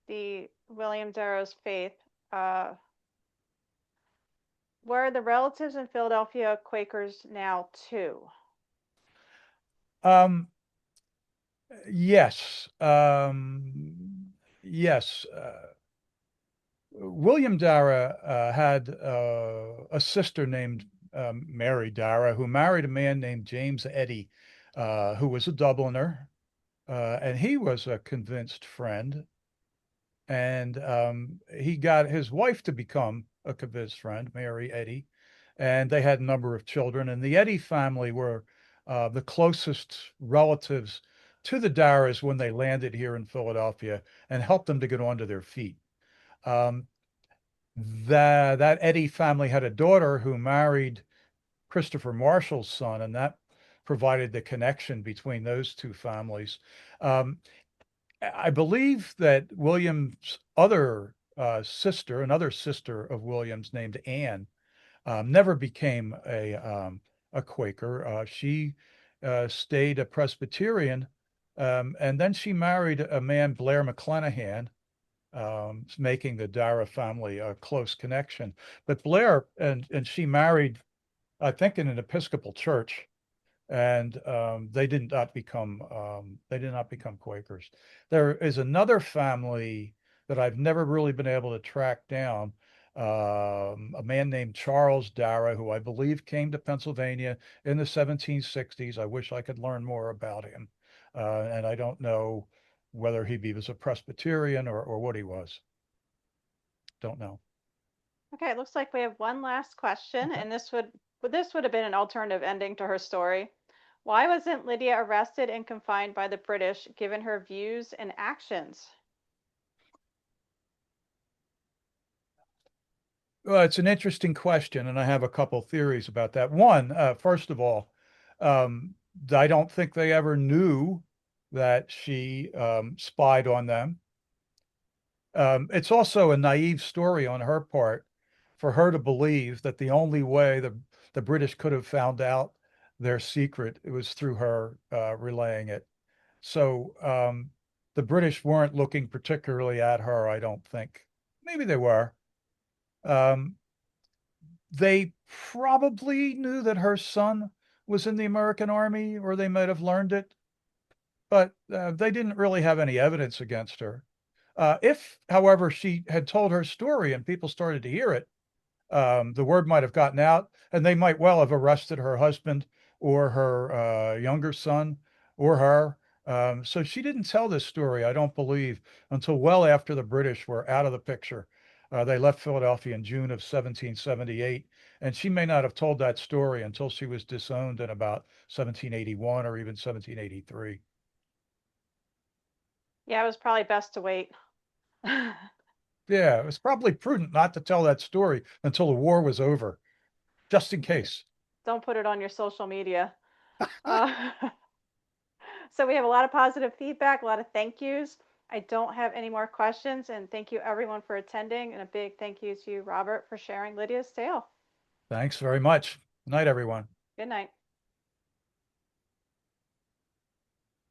the William Darrow's faith. Uh, were the relatives in Philadelphia Quakers now too? Um, yes, yes. William Darragh had a sister named Mary Darragh who married a man named James Eddy, who was a Dubliner, and he was a convinced friend. And he got his wife to become a convinced friend, Mary Eddy, and they had a number of children. And the Eddy family were the closest relatives to the Darraghs when they landed here in Philadelphia and helped them to get onto their feet. Um, that Eddy family had a daughter who married Christopher Marshall's son, and that provided the connection between those two families. Um, I believe that William's other sister, another sister of William's named Anne, never became a Quaker. She stayed a Presbyterian, and then she married a man, Blair McClanahan, making the Darragh family a close connection. But Blair and she married, I think, in an Episcopal church, and they did not become Quakers. There is another family that I've never really been able to track down. a man named Charles Darragh, who I believe came to Pennsylvania in the 1760s. I wish I could learn more about him. And I don't know whether he was a Presbyterian or what he was. Don't know. Okay, it looks like we have one last question, Okay. and this would have been an alternative ending to her story. Why wasn't Lydia arrested and confined by the British, given her views and actions? Well, it's an interesting question, and I have a couple theories about that. One, first of all, um, I don't think they ever knew that she spied on them. It's also a naive story on her part for her to believe that the only way the British could have found out their secret was through her relaying it. So the British weren't looking particularly at her, I don't think. Maybe they were. Um, they probably knew that her son was in the American Army, or they might have learned it, but they didn't really have any evidence against her. If, however, she had told her story and people started to hear it, the word might have gotten out, and they might well have arrested her husband or her younger son or her. So she didn't tell this story, I don't believe, until well after the British were out of the picture. They left Philadelphia in June of 1778, and she may not have told that story until she was disowned in about 1781 or even 1783. Yeah, it was probably best to wait. Yeah, it was probably prudent not to tell that story until the war was over, just in case. Don't put it on your social media. Uh, so we have a lot of positive feedback, a lot of thank yous. I don't have any more questions, and thank you everyone for attending, and a big thank you to you, Robert, for sharing Lydia's tale. Thanks very much. Good night, everyone. Good night.